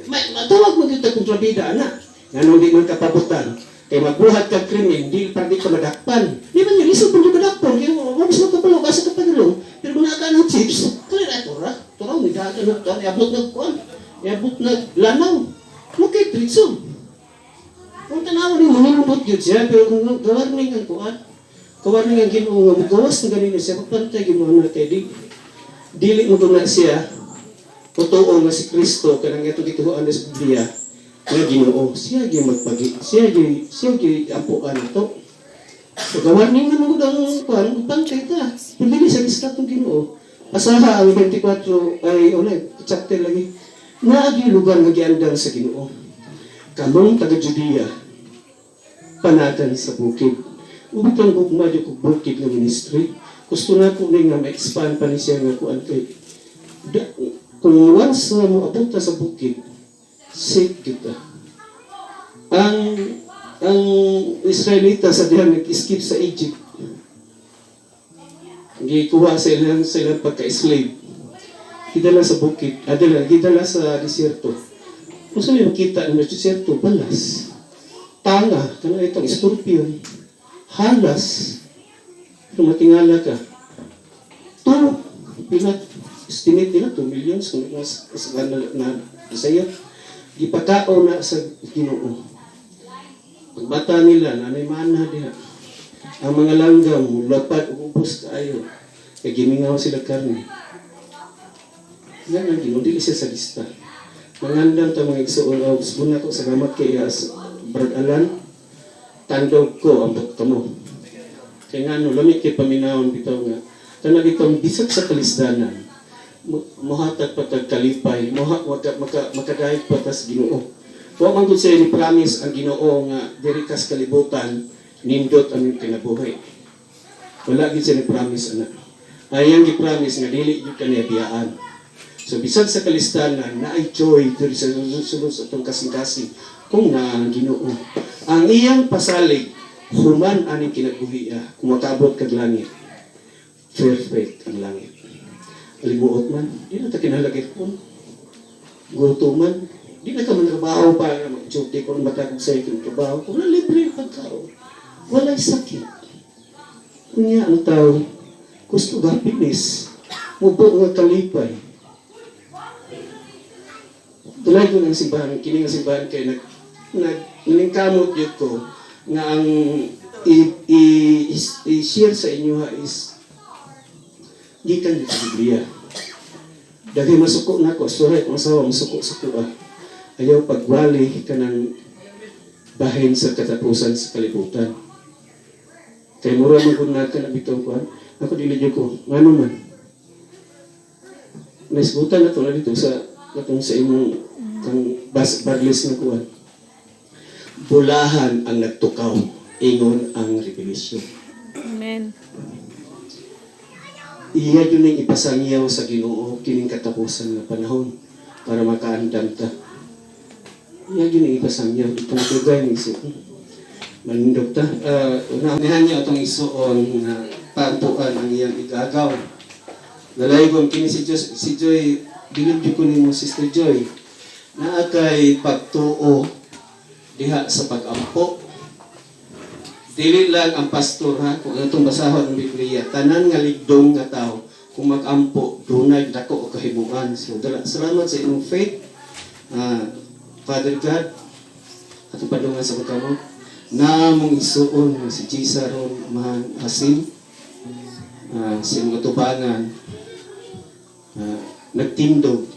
Matawag mo dito kontrabida, anak. Nga nung di man kapabutan, kay magbuhat kag krimen, di pa di ka madakpan. Di ba niya, lisod po di madakpan, kaya mabis mo kapalo, basta ka padulong. Pero kung naka ng chips, kalina, turaw, may dagan na ito, iabot ng kuwan, iabot ng lanaw. Okay, tritso. Kung tanaw rin, manginubot yun siya, pero kung gawarning ang kuwan, kawarning ang Ginoo nga magawas na ganito siya, pagpantay Ginoo na kay dili mo na siya, totoo nga si Kristo, kanang ito gituhuan sa Biblia, nga Ginoo, siya gyud magpagi, siya gyud ampuan ito. So gawarning na mo ang kuwan, pagpantay ta, pili sa listatong Ginoo. Asaha ang 24 ay ulit, chapter lagi. Naagi lugar nga giandang sa Ginoo. Kamong taga Judea, panatan sa bukid. Ubitang gugma di ko bukid nga ministry. Gusto na ko nga ma-expand pa ni siya nga kuan kay. Kung once na mo abot sa bukid, safe kita. Ang Israelita sa dihan nag-escape sa Egypt. Gikuha sa ilang pagka-slave. Gidala sa bukid, gidala sa desierto. Kung saan yung makita ng desierto, balas, tanga, kaya itong scorpion, halas, kung matingala ka, estimate nila 2 million na sayo, ipakao na sa Ginoo. Pagbata nila, nanay mana diha, ang mga langgam, lapad, ubos kaayo, kaya gimingaw sila karne. Yan ang Ginoo, dili siya sa lista. Mangandang ta mga igsoon, buna ko salamat kay Brad Alan, tandog ko ang bukta mo. Kaya nga no, lamig kay paminahon bitaw nga, tanag itong bisag sa kalisdanan, muhatag patag kalipay, makadahig patas Ginoo. Huwag man gud siya ni-promise ang Ginoo nga diri kas kalibutan, nindot ang kinabuhi. Wala gid siya ni-promise ana. Ayang gi-promise nga dili gyud kaniya biyaan. So bisag sa kalistanan na ay joy diri sa sunod sa atong kasing-kasing kung na ang Ginoo. Ang iyang pasalig human ani kinabuhi kung makaabot kag langit. Perfect ang langit. Alimuot man, di na ta kinahanglan kun. Gutuman, di na ka man trabaho para mag-duty kung matagog sa ikong trabaho. Kung libre ang pagkaon, walay sakit. Kunya ang tao, gusto happiness, mubo nga kalipay. Tulad ko ng simbahan, kining simbahan kayo, nagkamot yun ko, nga ang i-share sa inyo is gikan dito sa Biblia. Dahil masuko na ko, sorry, masawa, masuko-suko ayaw pagwali ka ng bahin sa katapusan sa kalibutan. Kaya mura maguna ka na bitaw ko, ako diligyo ko, ano man. Naisbutan na ito na dito sa imong kang barlis na kuwan. Bulahan ang nagtukaw, ingon ang revelation. Amen. iya yun ang ipasangyaw sa Ginoo kining katapusan nga panahon para makaandam ta. Iya yun ang ipasangyaw. Itong tugay ng iso. Manindog ta. Unahan niya itong isuon na pagpuan ang iyang igagaw. Nalaygon kini si Joy, dinibyo ko ni mo, Sister Joy, na kay pagtuo diha sa pag-ampo. Dili lang ang pastor ha, kung itong basahon ng Biblia, tanan nga ligdong nga tao, kung mag-ampo, dunay dako o kahibuan. So, salamat sa inyong faith, Father God, at ipadungan sa pagkamot, na mong isuon si Jisa ron, mahan asin, sa mga tubangan, nagtindog,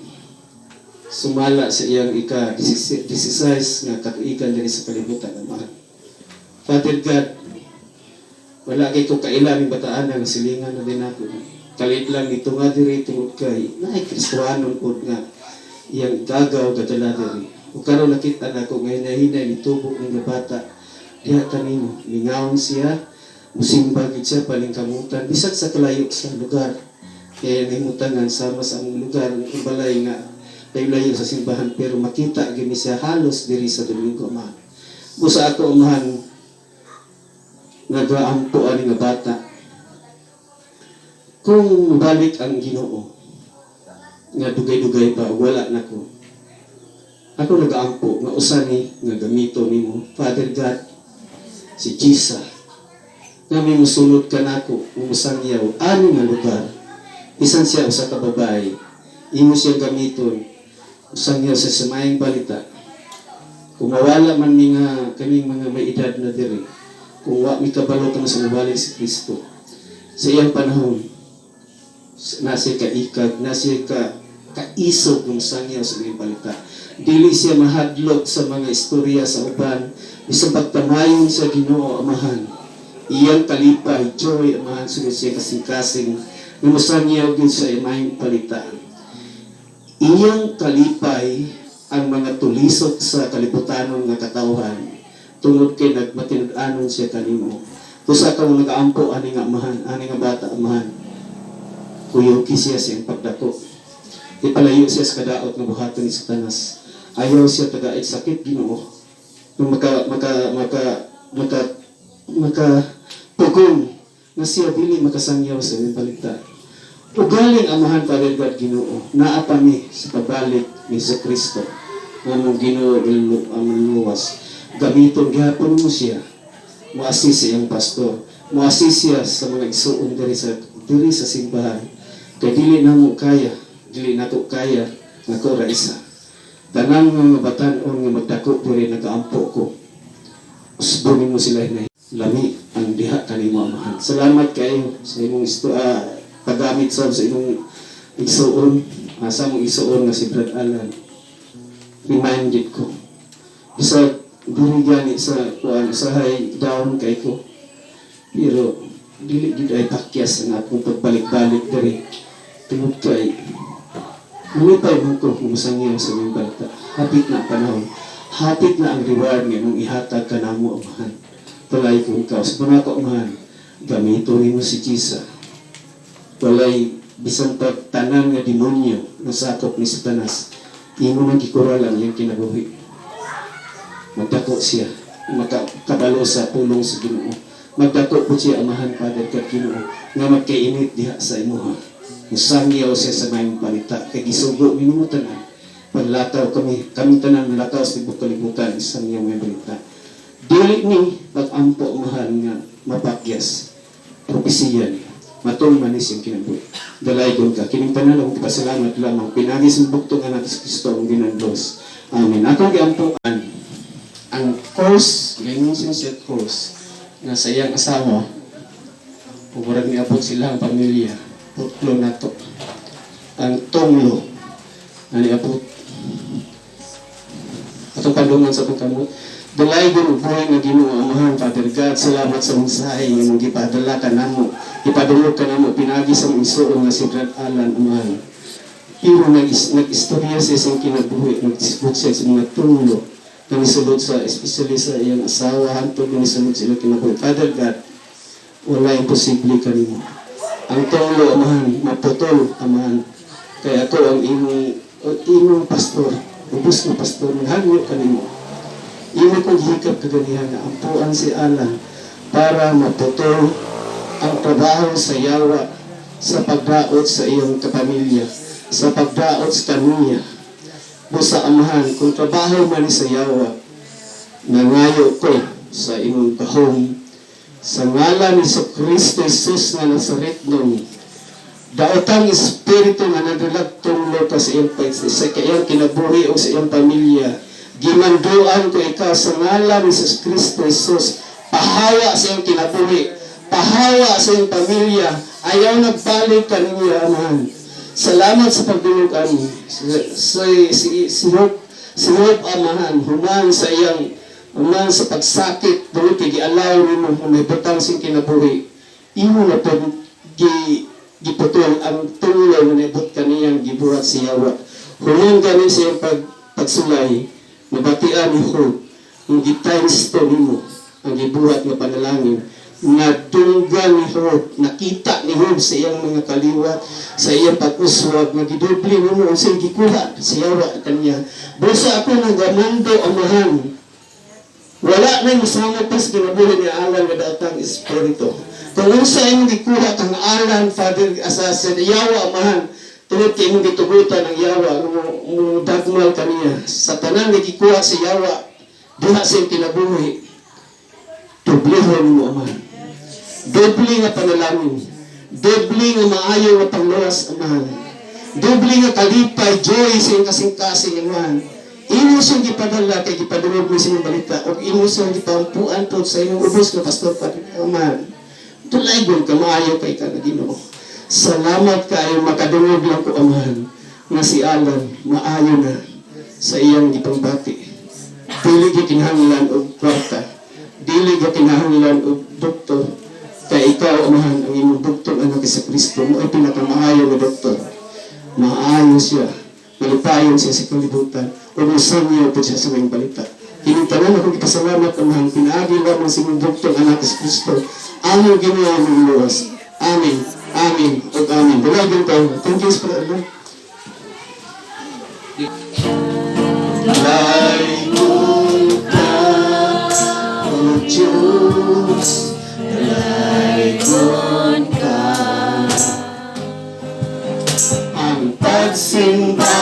sumala sa iyang ika-16 nga katuikan diri sa kalibutan ng mahal. Father God, wala kay ko kailan ng bataan nga silingan na din ako. Kalit lang ito nga diri tungod kay naay Kristohanon po nga iyang gagaw gadala diri. O karon nakita na ko ngayon na hinay nitubo ng bata. Diha kanimo, lingawon siya, musimba gid siya palingkamutan bisag sa kalayo sa lugar. Kaya nahimutangan sama sa among lugar ang balay nga layo sa simbahan pero makita gini siya halos diri sa Domingo man. Busa ako umahan nagaampo ani nga bata. Kung balik ang Ginoo nga dugay-dugay pa wala nako. Ako nagaampo nga usa ni nga gamito nimo, Father God, si Jisa. Nga may musulod ka nako, musangyaw ani nga lugar. Bisan siya usa ka babae, imo siya gamiton usangyaw sa samayang balita. Kung mawala man ni nga kaming mga may edad na diri, kung wa mi kabalo ka sa mabalik si Kristo sa iyang panahon, nasi ka ikag, nasi ka kaisog ng sangyaw sa iyang balita. Dili siya mahadlok sa mga istorya sa uban, isang pagtamayon sa Ginoo Amahan. Iyang kalipay, joy, Amahan, sunod siya kasing-kasing, namusangyaw din sa iyang balita. Iyang kalipay ang mga tulisot sa kalibutanon nga katawhan. Tungod kay nagmatinud-anon siya kanimo. Kusa ka mo nag-aampo ani nga Amahan, ani nga bata Amahan. Kuyuki siya siyang pagdako. Ipalayo siya sa kadaot nga buhaton ni Satanas. Ayaw siya tagait sakit Ginoo. Nung pugong na siya dili makasangyaw sa iyang balita. Ugaling Amahan, Father God, Ginoo, naa pa mi sa pagbalik ni sa Kristo. Nga mong Ginoo ang luwas. Gamiton gihapon mo siya. Muasis sa iyang pastor. Muasis siya sa mga igsuon diri sa simbahan. Kay dili na mo kaya, dili na to kaya nga ko ra isa. Tanang mga batan-on nga magdako diri nagaampo ko. Usbonin mo sila na lami ang diha kanimo Amahan. Salamat kayo sa imong paggamit sa imong igsuon, sa mong igsuon nga si Brad Alan. Reminded ko. Isa diri gani sa kuan usahay down kay ko. Pero dili gid ay pakyas ang akong pagbalik-balik diri. Tungod kay malipay man ko kumusangyaw sa mga balita. Hapit na panahon. Hapit na ang reward nga nung ihatag ka namo Amahan. Tulay kong ikaw. Sa mga Amahan, gamito rin mo si Jisa. Walay bisan pagtanan nga demonyo na sakop ni Satanas. Imo nang gikuralan yung kinabuhi. Magdako siya. Makabalo sa pulong sa Ginoo. Magdako po siya Amahan, Father God, Ginoo. Nga magkainit diha sa imuha. Musangyaw siya sa mayong palita. Kay gisugo, minimo tanan. Paglataw kami tanan nalataw sa tibok kalibutan. Isang iyong may balita. Dili ni pag-ampo Amahan nga mapakyas. Propesiya niya. Matong manis yung kinabuhi. Dalaygon ka. Kining tanan ang pasalamat lamang. Pinagis ang bukto nga natin sa Kristo ang ginandos. Amen. Akong giampuan ang course, ganyan siya course na sa iyang asawa. Pumarag niabot sila ang pamilya. Putlo na to. Ang tonglo na niabot. Atong padungan sa pagkamot. Dalaygon buhay nga Ginoo Amahan, Father God, salamat sa mensahe nga mong gipadala ka namo. Ipadungog ka namo pinagi sa mong isuon nga si Brad Alan Amahan. Pero nag-istorya siya sa kinabuhi, nag-disbut siya sa mga tunglo, nanisulod sa, especially sa iyang asawa, hantod nanisulod sila kinabuhi. Father God, wala imposible kanimo. ang tulo amahan maputol amahan. Kaya ako ang imong pastor, ubos na pastor, hangyo kanimo. Imo kong hikap kaganihan na ampuan si Alan para maputol ang trabaho sa yawa sa pagdaot sa iyong kapamilya, sa pagdaot sa kaniya. Busa amahan, kung trabaho man sa yawa, nangayo ko sa imong kahong, sa ngalan ni Kristo Jesus nga Nazaretnon, daotang Espiritu nga nadulagtong ka sa iyong sa iyong kinabuhi o sa iyong pamilya, gimanduan ko ikaw sa ngalan ni Kristo Jesus, pahawa sa iyong kinabuhi, pahawa sa iyong pamilya, ayaw nagbalik ka niya, amahan. Salamat sa pagdulog kami. Si Hope, amahan, human sa iyang, human sa pagsakit, dahil gialaw ni mo, may butang sing kinabuhi. Imo na po, giputol ang tulong na nabot kaniyang gibuhat siyawa. Human gani sa iyong pagsulay, nabatian ni Hope, ang gitimes to nimo, ang gibuhat nga panalangin, nadunggan ni Hope, nakita ni Hope sa iyang mga kaliwat, sa iyang pag-uswag, nagidubli mo ang siyang gikuha, siyawa kanya. Busa ako ng gamando amahan. Wala na yung masama pa sa kinabuhi ni Alan nga datang Espiritu. Kung sa iyong gikuha kang Alan, Father, assassin, yawa amahan, tulad kayo mong gitugutan ng yawa, mong dagmal kaniya. Sa tanan na gikuha si yawa, diha sa iyong kinabuhi, tublihon mo amahan. Doble nga panalangin, doble nga maayo nga pangluwas, amahan. Doble nga kalipay, joy sa iyong kasing-kasing, amahan. Imo siyang gipadala kay gipadulog mo sa inyong balita o imo siyang gipampuan to sa inyong ubos nga pastor, amahan. Tulay gud ka maayo kay ka na Ginoo. Salamat kayo makadungog lang ko, amahan, nga si Alan maayo na sa iyang gipangbati. Dili gyud kinahanglan og kwarta, dili gyud kinahanglan og doktor. Kay ikaw, amahan, ang imong doktor anak sa Kristo mo ay pinakamaayo nga doktor. Maayo siya, malipayon siya sa kalibutan, o masanyaw po siya sa mga balita. Kinitanan akong ipasalamat, amahan, pinaagi lamang sa imong doktor anak sa Kristo. Among ginawa ng luwas. Amen. Amen. O amen. Dalagin tayo. Thank you for Allah. Layon ka, O Diyos, layon ka. Ang pagsimba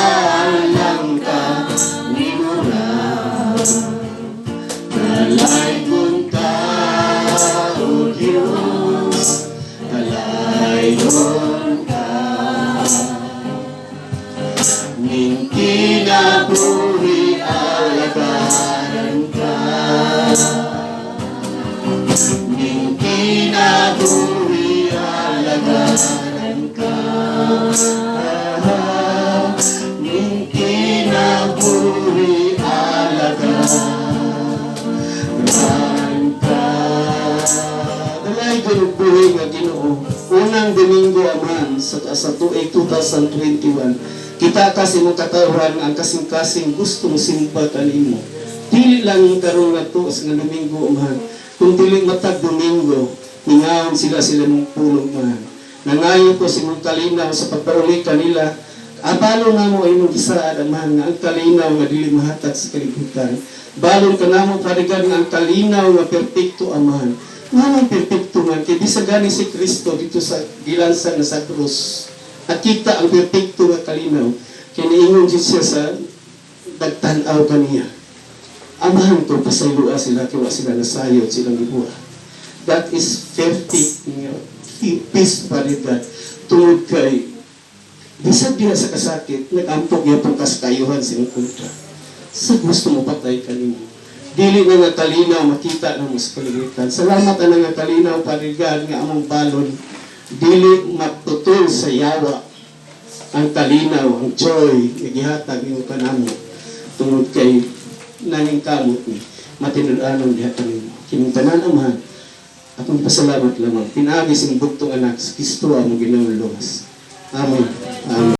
lang ka, ni Mura. Layon ka, O Diyos, layon ka. Ning kinabuhi alagaran ka. Ning kinabuhi alagaran ka. Ning kinabuhi alagaran ka. Dalay ginubuhi nga Ginoo. Unang Domingo, amahan, sa tuig 2021, kita kasi mong katawran ang kasing-kasing gustong simba kanimo. Dili lang yung karoon na to sa Domingo, amahan. Kung dili matag Domingo, hingawon sila mong pulong, amahan. Nangayon ko si mong kalinaw sa pagpauli kanila. Abalo na mo ay mong isaad, amahan, nga ang kalinaw nga dili mahatag sa kalibutan. Balon ka na mo parigan nga ang kalinaw nga perpekto, amahan. Nga ang perpekto man, kaya bisa gani si Kristo dito sa gilansan na sa krus. At kita ang perpekto nga kalinaw. Kaya niingon siya sa nagtanaw kaniya. Amahan ko, pasaylua sila, kaya sila nasayot, silang ibuha. That is 50 peace pa rin that. Tungod kay, bisag diha sa kasakit, nag-ampog niya pong kaskayuhan silang kontra. Sa gusto mo patay kanimo. Dili na nga kalinaw, makita na mo sa kalibutan. Salamat na nga kalinaw, parigan nga among balon. Dili matutol sa yawa ang kalinaw, ang joy, nagihatag yung kanamo. Tungod kay nanging kamot ni matinudanon diha kanimo. Kinuntanan naman, akong pasalamat lamang. Pinagi sing buktong anak, sa Kristo ang ginawang luwas. Amen. Amen.